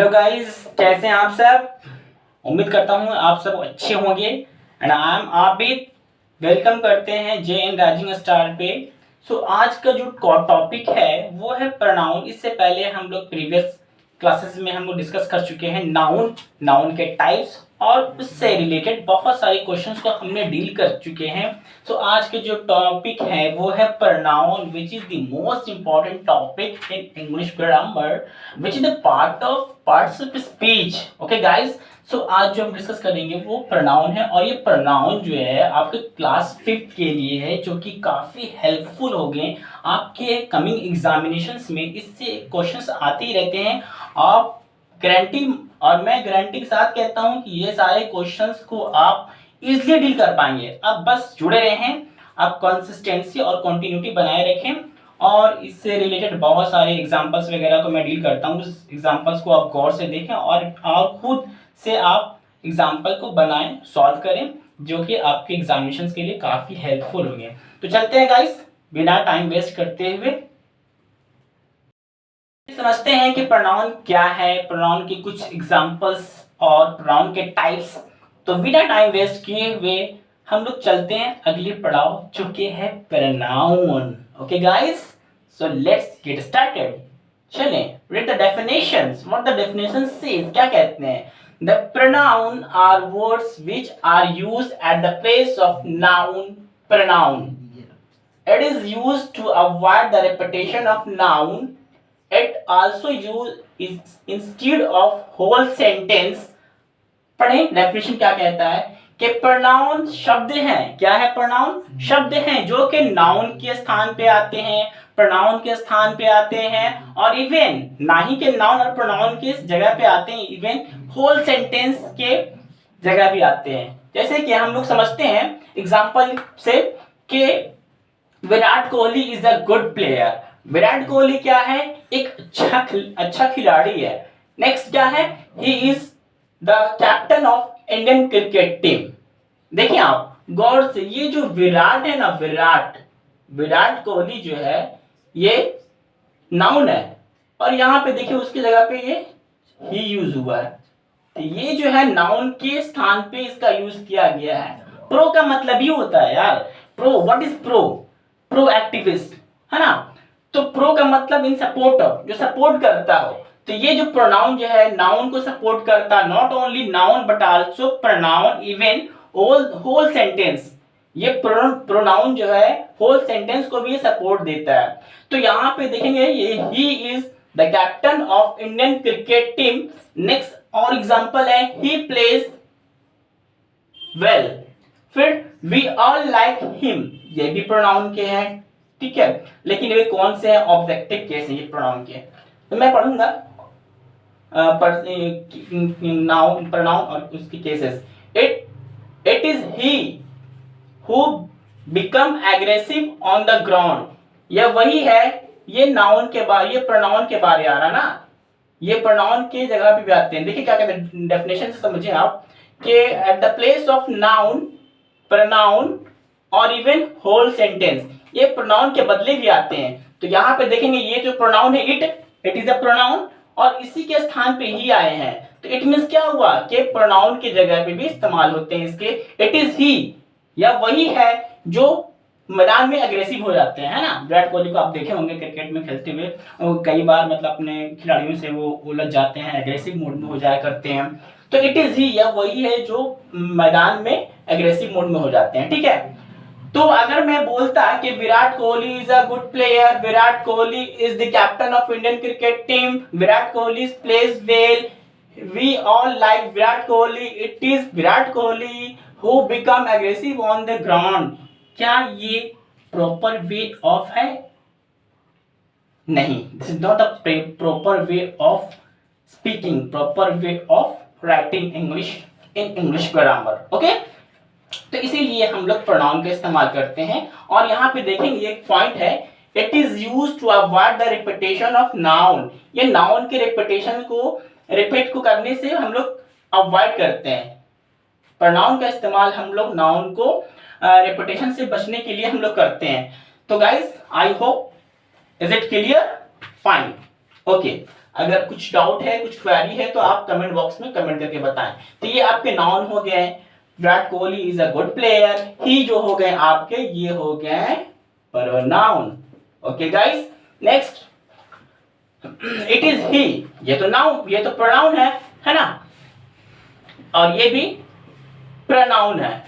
Hello guys, कैसे हैं आप सब। उम्मीद करता हूँ आप सब अच्छे होंगे and I am Abid. Welcome करते हैं जे एन राइजिंग स्टार पे। आज का जो टॉपिक है वो है प्रोनाउन। इससे पहले हम लोग प्रीवियस क्लासेस में हम लोग डिस्कस कर चुके हैं नाउन, नाउन के टाइप्स और उससे रिलेटेड बहुत सारे क्वेश्चंस को हमने डील कर चुके हैं। आज के जो टॉपिक है वो है pronoun, which is the most important topic in English grammar, which is the parts of speech. Okay guys, आज जो हम डिस्कस करेंगे वो प्रोनाउन है और ये प्रोनाउन जो है आपके क्लास 5th के लिए है, जो कि काफ़ी हेल्पफुल हो गए आपके कमिंग एग्जामिनेशंस में। इससे क्वेश्चंस आते ही रहते हैं। आप गारंटी, और मैं गारंटी के साथ कहता हूं कि ये सारे क्वेश्चंस को आप इजीली डील कर पाएंगे। आप बस जुड़े रहें, आप कंसिस्टेंसी और कंटिन्यूटी बनाए रखें और इससे रिलेटेड बहुत सारे एग्जांपल्स वगैरह को मैं डील करता हूं। उस एग्जांपल्स को आप गौर से देखें और आप खुद से आप एग्जाम्पल को बनाएं, सॉल्व करें, जो कि आपके एग्जामिनेशंस के लिए काफ़ी हेल्पफुल होंगे। तो चलते हैं गाइस, बिना टाइम वेस्ट करते हुए समझते हैं कि प्रोनाउन क्या है, प्रोनाउन की कुछ एग्जांपल्स और प्रोनाउन के टाइप्स। तो बिना टाइम वेस्ट किए हुए हम लोग चलते हैं अगली पड़ाव, जो कि है pronoun. Okay guys, so let's get started. चलें, read the definitions. What the definition says, क्या कहते हैं? The pronoun are words which are used at the place of noun pronoun. It is used to avoid the repetition of noun. It also used is instead of whole sentence. पढ़ें definition क्या कहता है कि pronoun शब्द हैं। क्या है? Pronoun शब्द हैं जो कि नाउन के स्थान पे आते हैं, प्रोनाउन के स्थान पे आते हैं, और इवन ना ही के नाउन और प्रोनाउन के जगह पे आते हैं, इवन होल सेंटेंस के जगह भी आते हैं। जैसे कि हम लोग समझते हैं एग्जांपल से कि Virat Kohli is a good player. Virat Kohli क्या है? एक अच्छा खिलाड़ी है। नेक्स्ट क्या है? He is the captain of Indian cricket team. देखिए आप गौर से, ये जो विराट है ना, विराट कोहली जो है ये नाउन है, और यहाँ पे देखिए उसकी जगह पे ये ही यूज हुआ है। तो ये जो है नाउन के स्थान पे इसका यूज किया गया है। प्रो का मतलब ही होता है यार, pro, what is pro? Pro activist, है ना। तो प्रो का मतलब इन सपोर्ट ऑफ, जो सपोर्ट करता हो। तो ये जो प्रोनाउन जो है नाउन को सपोर्ट करता है, not only noun but also pronoun, even whole sentence. ये प्रोनाउन जो है होल सेंटेंस को भी सपोर्ट देता है। तो यहाँ पे देखेंगे ये he is the captain of Indian cricket team. Next और एग्जांपल है ही प्लेज वेल। फिर वी ऑल लाइक हिम, ये भी प्रोनाउन के हैं, ठीक है। लेकिन ये कौन से हैं? ऑब्जेक्टिव केस है ये प्रोनाउन के। तो मैं पढ़ूंगा नाउन, प्रोनाउन और उसके cases. It is he who become aggressive on the ground. यह वही है, ये नाउन के बारे, ये प्रोनाउन के बारे आ रहा ना, ये प्रोनाउन के जगह पे भी आते हैं। देखिए क्या कहते हैं डेफिनेशन से समझिए आप कि at the place of noun, pronoun और इवन होल सेंटेंस, ये प्रोनाउन के बदले भी आते हैं। तो यहाँ पे देखेंगे ये जो प्रोनाउन है इट इज अ प्रोनाउन, और इसी के स्थान पे ही आए हैं। तो इट मींस क्या हुआ कि प्रोनाउन की जगह पे भी इस्तेमाल होते हैं इसके। इट इज ही, या वही है जो मैदान में अग्रेसिव हो जाते हैं, है ना। विराट कोहली को आप देखे होंगे क्रिकेट में खेलते हुए, कई बार मतलब अपने खिलाड़ियों से वो उलझ जाते हैं, अग्रेसिव मोड में हो जाया करते हैं। तो इट इज ही, या वही है जो मैदान में अग्रेसिव मोड में हो जाते हैं, ठीक है। तो अगर मैं बोलता कि Virat Kohli is a good player, Virat Kohli is the captain of Indian cricket team, Virat Kohli plays well, we all like Virat Kohli, it is Virat Kohli who become aggressive on the ground, क्या ये प्रॉपर वे ऑफ है? नहीं, this is not a proper way of speaking, proper way of writing English in English grammar. Okay, तो इसीलिए हम लोग pronoun का इस्तेमाल करते हैं। और यहाँ पे देखेंगे एक पॉइंट है, it is used to avoid the repetition of noun. ये नाउन के रिपीटेशन को, रिपीट को करने से हम लोग अवॉइड करते हैं। प्रोनाउन का इस्तेमाल हम लोग नाउन को रिपीटेशन से बचने के लिए हम लोग करते हैं। तो guys I hope, is it clear? Fine, okay. अगर कुछ डाउट है, कुछ क्वेरी है तो आप कमेंट बॉक्स में कमेंट करके बताएं। तो ये आपके नाउन हो गए, Virat Kohli is a good player, he जो हो गए आपके, ये हो गए pronoun. Okay guys, next it is he, ये तो नाउन, ये तो प्रोनाउन है ना, और ये भी प्रोनाउन है।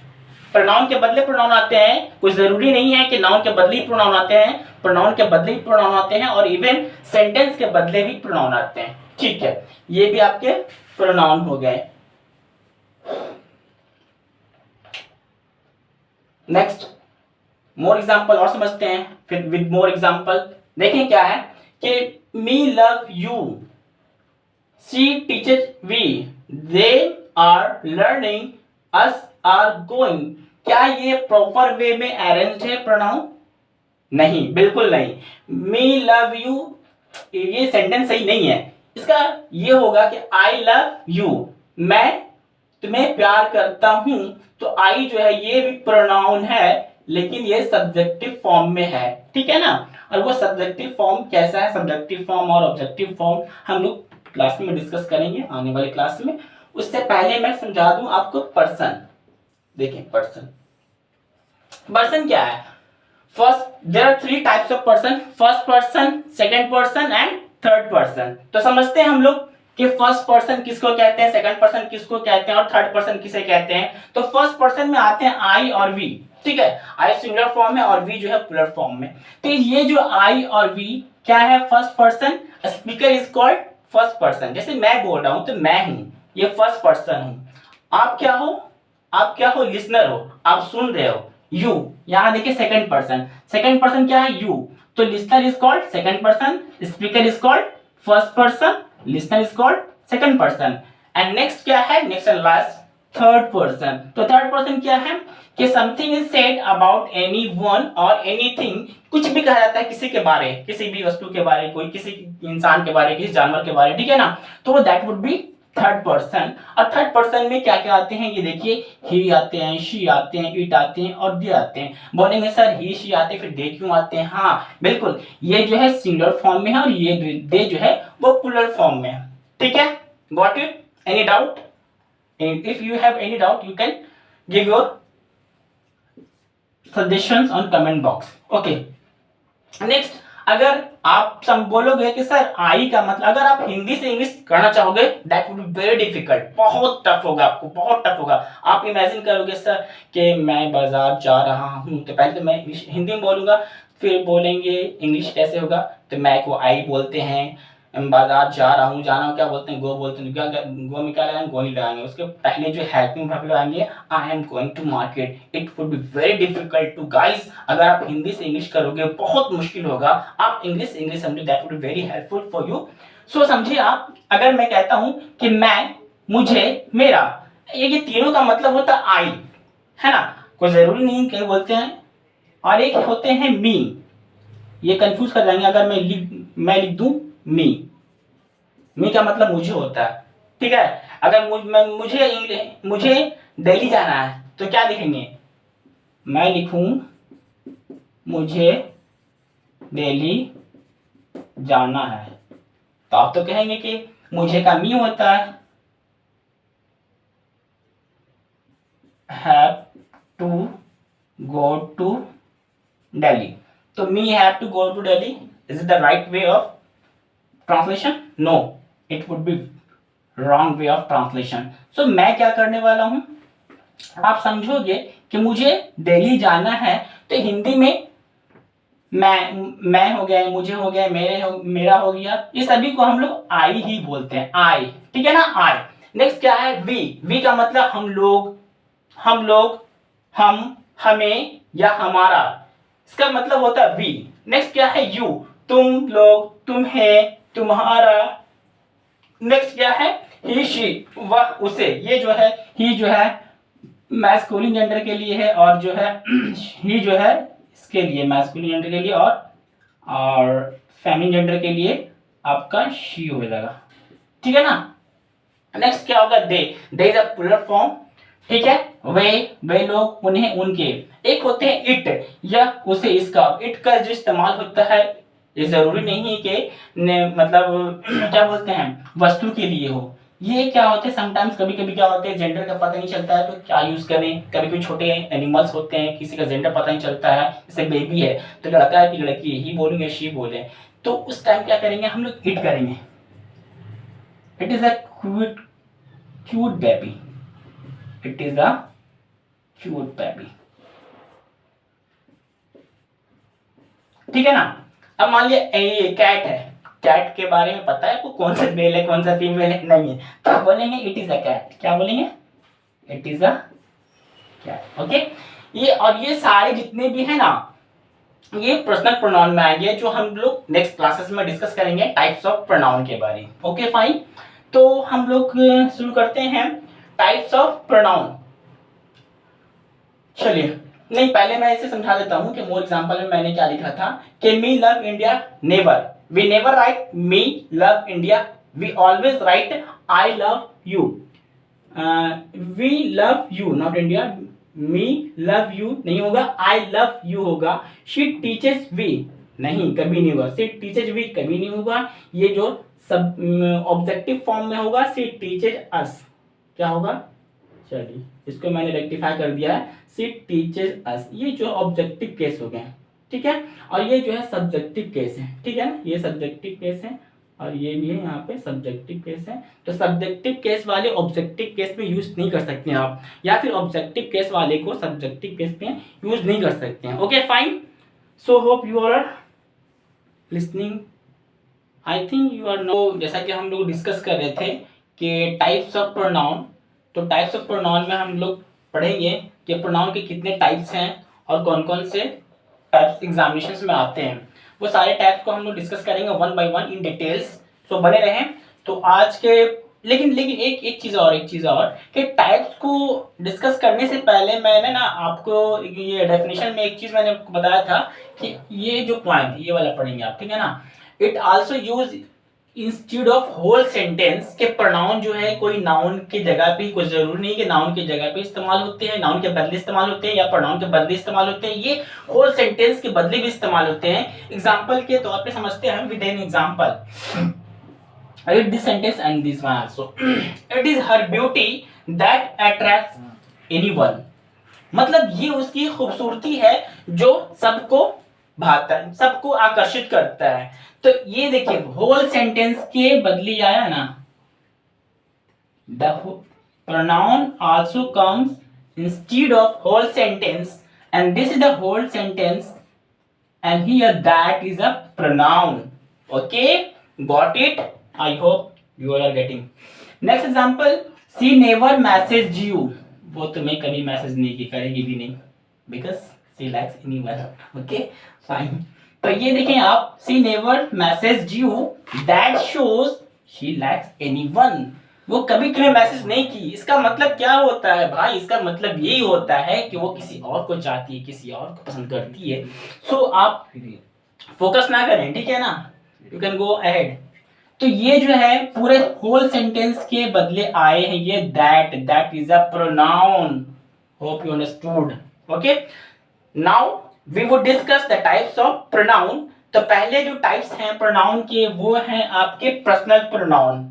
प्रोनाउन के बदले प्रोनाउन आते हैं, कोई जरूरी नहीं है कि नाउन के बदले ही प्रोनाउन आते हैं, प्रोनाउन के बदले ही प्रोनाउन आते हैं और इवन सेंटेंस के बदले भी प्रोनाउन आते हैं। ठीक है, ये भी आपके प्रोनाउन हो गए। नेक्स्ट मोर एग्जांपल और समझते हैं, फिर विद मोर एग्जांपल देखें क्या है कि me love you, she teaches we, they are learning, us are going. क्या ये प्रॉपर वे में अरेंज्ड है प्रोनाउन? नहीं, बिल्कुल नहीं। मी लव यू ये सेंटेंस सही नहीं है। इसका ये होगा कि आई लव यू, मैं तुम्हें प्यार करता हूं। तो आई जो है ये भी प्रोनाउन है, लेकिन ये सब्जेक्टिव फॉर्म में है, ठीक है ना। और वो सब्जेक्टिव फॉर्म कैसा है, सब्जेक्टिव फॉर्म और ऑब्जेक्टिव फॉर्म हम लोग क्लास में डिस्कस करेंगे आने वाली क्लास में। उससे पहले मैं समझा दूं आपको पर्सन। देखिए पर्सन, पर्सन क्या है? First there are three types of person, first person, second person and third person. तो समझते हैं हम लोग कि फर्स्ट पर्सन किसको कहते हैं, सेकंड पर्सन किसको कहते हैं और थर्ड पर्सन किसे कहते हैं। तो फर्स्ट पर्सन में आते हैं आई और वी, ठीक है। आई सिंगुलर फॉर्म में और वी जो है प्लूरल फॉर्म में। तो ये जो आई और वी क्या है, first person. Speaker is called first person. जैसे मैं बोल रहा हूं तो मैं हूं, ये फर्स्ट पर्सन हूं। आप क्या हो, आप क्या हो, लिसनर हो, आप सुन रहे हो, यू। यहां देखिए सेकंड पर्सन, सेकंड पर्सन क्या है, यू। तो listener is called second person, speaker is called first person, listener is called second person. And next क्या है, next and last third person. तो थर्ड पर्सन क्या है कि something is said about any one और anything, कुछ भी कहा जाता है किसी के बारे, किसी भी वस्तु के बारे, कोई किसी इंसान के बारे, किसी जानवर के बारे, ठीक है ना। तो वो that would B third person. और थर्ड पर्सन में क्या क्या आते हैं, ये देखिए, ही आते हैं, शी आते हैं, इट आते हैं और दे आते हैं। बोलेंगे सर ही शी आते हैं फिर दे क्यों आते हैं? हाँ बिल्कुल, ये जो है सिंगुलर फॉर्म में है और ये दे जो है वो प्लूरल फॉर्म में है, ठीक है। Got it? Any doubt? If you have any doubt you can give your suggestions on comment box. Okay, next अगर आप सब बोलोगे कि सर आई का मतलब, अगर आप हिंदी से इंग्लिश करना चाहोगे that would be very difficult, बहुत टफ होगा आपको, बहुत टफ होगा। आप इमेजिन करोगे सर कि मैं बाजार जा रहा हूं, तो पहले तो मैं हिंदी में बोलूंगा, फिर बोलेंगे इंग्लिश कैसे होगा, तो मैं को आई बोलते हैं, बाजार जा रहा हूँ, जाना क्या बोलते हैं, गो बोलते हैं, गो में क्या लगाएंगे, गोइंग लगाएंगे, उसके पहले जो हेल्पिंग वर्ब लगाएंगे, I am going to market. It would be very difficult to guys. अगर आप हिंदी से इंग्लिश करोगे बहुत मुश्किल होगा। आप इंग्लिश समझो, that would be very helpful for you. So समझिए आप, अगर मैं कहता हूँ कि मैं, मुझे, मेरा, ये तीनों का मतलब होता है आई, है ना। कोई जरूरी नहीं कहीं बोलते हैं। और एक होते हैं मी, ये कंफ्यूज कर जाएंगे अगर मैं लिख दूं मी, मी का मतलब मुझे होता है, ठीक है। अगर मुझे दिल्ली जाना है तो क्या लिखेंगे, मैं लिखूं मुझे दिल्ली जाना है, तो आप तो कहेंगे कि मुझे का मी होता है, have to go to Delhi. तो me have to go to Delhi, is it the right way of translation? No, it would be wrong way of translation. So मैं क्या करने वाला हूं, आप समझोगे कि मुझे दिल्ली जाना है, तो हिंदी में मैं हो गया, मुझे हो गया, मेरा हो गया, ये सभी को हम लोग आई ही बोलते हैं, आई, ठीक है ना, आई। नेक्स्ट क्या है, वी का मतलब हम लोग, हम, हमें या हमारा, इसका मतलब होता है वी। नेक्स्ट क्या है, यू, तुम लोग, तुम्हें, तुम्हारा। नेक्स्ट क्या है, ही शी, वह उसे। ये जो है ही जो है मैस्कुलिन जेंडर के लिए है, और जो है ही जो है इसके लिए मैस्कुलिन जेंडर के लिए, और फेमिनिन जेंडर के लिए आपका शी हो जाएगा, ठीक है ना। नेक्स्ट क्या होगा, दे इज अ प्लूरल फॉर्म, ठीक है। वे लोग, उन्हें, उनके। एक होते हैं इट, या उसे, इसका। इट का जो इस्तेमाल होता है ये जरूरी नहीं है कि मतलब क्या बोलते हैं वस्तु के लिए हो। ये क्या होते हैं समटाइम्स कभी कभी क्या होते हैं जेंडर का पता नहीं चलता है तो क्या यूज करें, कभी कभी छोटे एनिमल्स होते हैं किसी का जेंडर पता नहीं चलता है, जैसे बेबी है तो लड़का है कि लड़की है, ही बोलेंगे शी बोले, तो उस टाइम क्या करेंगे हम लोग इट करेंगे, it is a cute cute baby, it is a cute baby. ठीक है ना। अब मान लिया ये कैट है, कैट के बारे में पता है आपको कौन सा मेल है कौन सा फीमेल है, नहीं है, तो आप बोलेंगे इट इज अ कैट, क्या बोलेंगे it is a cat. Okay, ये और ये सारे जितने भी है ना ये पर्सनल प्रोनाउन में आएंगे जो हम लोग नेक्स्ट क्लासेस में डिस्कस करेंगे टाइप्स ऑफ प्रोनाउन के बारे में। ओके फाइन, तो हम लोग शुरू करते हैं टाइप्स ऑफ प्रोनाउन। चलिए नहीं पहले मैं इसे समझा देता हूं कि मोर एग्जांपल में मैंने क्या लिखा था कि me love India never, we never write me love India, we always write I love you, we love you not India, me love you नहीं होगा आई लव यू होगा, शी टीचेस वी नहीं कभी नहीं होगा, शी टीचेस वी कभी नहीं होगा, ये जो सब ऑब्जेक्टिव फॉर्म में होगा शी टीचेस अस, क्या होगा चलिए इसको मैंने रेक्टिफाई कर दिया है, शी टीचेस अस, ये जो ऑब्जेक्टिव केस हो गए ठीक है, और ये जो है सब्जेक्टिव केस है ठीक है ना, ये सब्जेक्टिव केस है और ये भी है यहाँ पे सब्जेक्टिव केस है, तो सब्जेक्टिव केस वाले ऑब्जेक्टिव केस में यूज नहीं कर सकते हैं आप, या फिर ऑब्जेक्टिव केस वाले को सब्जेक्टिव केस में यूज नहीं कर सकते हैं। Okay fine, so hope you are listening, I think you are no. जैसा कि हम लोग डिस्कस कर रहे थे कि टाइप्स ऑफ प्रोनाउन, तो टाइप्स ऑफ प्रोनाउन में हम लोग पढ़ेंगे कि प्रोनाउन के कितने टाइप्स हैं और कौन कौन से टाइप्स एग्जामिनेशंस में आते हैं, वो सारे टाइप्स को हम लोग डिस्कस करेंगे one by one in details. So बने रहें। तो आज के लेकिन लेकिन एक चीज़ और कि टाइप्स को डिस्कस करने से पहले मैंने ना आपको ये डेफिनेशन में एक चीज़ मैंने आपको बताया था कि ये जो पॉइंट ये वाला पढ़ेंगे आप ठीक है ना, it also use instead of whole sentence के प्रोनाउन जो है कोई नाउन की जगह पे, कोई जरूरी नहीं कि नाउन की जगह पे इस्तेमाल होते हैं, नाउन के बदले इस्तेमाल होते हैं या प्रोनाउन के बदले इस्तेमाल होते हैं, ये होल सेंटेंस के बदले भी इस्तेमाल होते हैं। एग्जांपल के तौर पे समझते हैं with an example, read this sentence and this one also it is her beauty that attracts anyone, मतलब ये उसकी खूबसूरती है जो सबको भाता है सबको आकर्षित करता है। तो ये देखिए होल सेंटेंस के बदले आया ना, the pronoun also comes instead of whole sentence and this is the whole sentence and here that is a pronoun. Okay, got it? I hope you all are getting. Next example, she never messaged you, वो तुम्हें कभी message नहीं की करेगी भी नहीं because she likes anyone. Okay fine, तो ये देखें आप she never messaged you that shows she likes anyone, वो कभी तुम्हें मैसेज नहीं की, इसका मतलब क्या होता है भाई, इसका मतलब यही होता है कि वो किसी और को चाहती है किसी और को पसंद करती है। सो आप फोकस ना करें ठीक है ना, यू कैन गो अहेड। तो ये जो है पूरे होल सेंटेंस के बदले आए हैं ये that is a pronoun, hope you understood. Okay, now we would discuss the types of pronoun. तो पहले जो टाइप्स हैं प्रोनाउन के वो हैं आपके पर्सनल प्रोनाउन।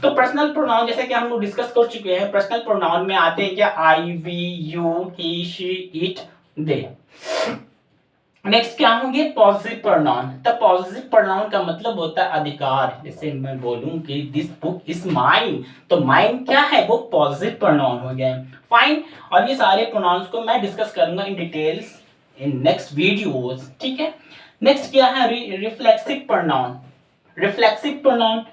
तो पर्सनल प्रोनाउन जैसे कि हम लोग डिस्कस कर चुके हैं, पर्सनल प्रोनाउन में आते हैं क्या I we you he she it they. Next क्या होंगे पॉजिटिव प्रोनाउन। तो पॉजिटिव प्रोनाउन का मतलब होता है अधिकार, जैसे मैं बोलूं कि दिस बुक इज माइन, तो माइन क्या है वो पॉजिटिव प्रोनाउन हो गया। फाइन, और ये सारे प्रोनाउंस को मैं डिस्कस करूंगा in details in next videos ठीक है। नेक्स्ट क्या है रिफ्लेक्सिव प्रोनाउन, रिफ्लेक्सिव प्रोनाउन।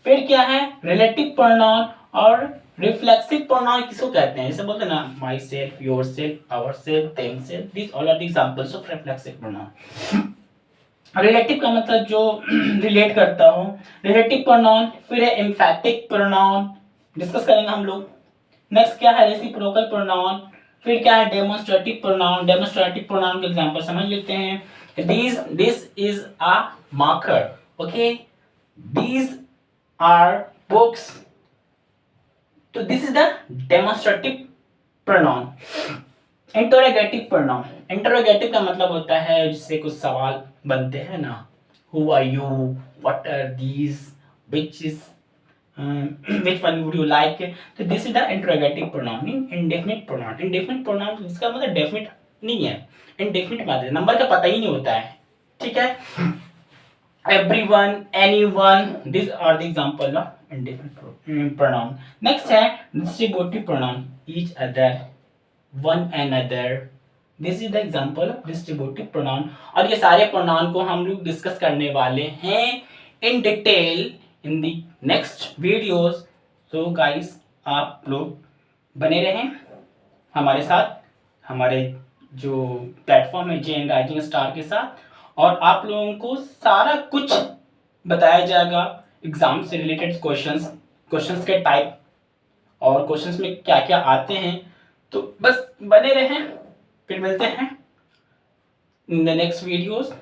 फिर क्या है रिलेटिव प्रोनाउन, और रिफ्लेक्सिव प्रोनाउन किसको कहते हैं, जैसे बोलते हैं ना myself, yourself, ourself, themself, this all are the examples of reflexive pronoun. Relative का मतलब जो रिलेट करता हो, रिलेटिव प्रोनाउन। फिर है एम्फैटिक प्रोनाउन, डिस्कस करेंगे हम लोग। नेक्स्ट क्या है रेसिप्रोकल प्रोनाउन। फिर क्या है डेमोन्स्ट्रेटिव प्रोनाउन, डेमोन्स्ट्रेटिव प्रोनाउन के एग्जांपल समझ लेते हैं। This is a marker, okay, these are books, तो this is the demonstrative pronoun. Interrogative pronoun, interrogative का मतलब होता है जिससे कुछ सवाल बनते हैं ना, who are you, what are these, which is which one would you like. तो this is the interrogative pronoun. Indefinite pronoun, indefinite pronoun इसका मतलब डेफिनिट नहीं है, इंडेफिनिट मतलब नंबर का पता ही नहीं होता है. ठीक है. everyone, anyone, these are the example of indefinite pronoun. next है distributive pronoun. each other, one another. This is the example of distributive pronoun. और ये सारे प्रोनाउन को हम लोग डिस्कस करने वाले हैं in detail in the next videos. So guys, आप लोग बने रहें हमारे साथ, हमारे जो प्लेटफॉर्म है जेएन राइजिंग स्टार के साथ. और आप लोगों को सारा कुछ बताया जाएगा एग्जाम से रिलेटेड, क्वेश्चंस के टाइप और क्वेश्चंस में क्या क्या आते हैं. तो बस बने रहें, फिर मिलते हैं इन द नेक्स्ट वीडियोस.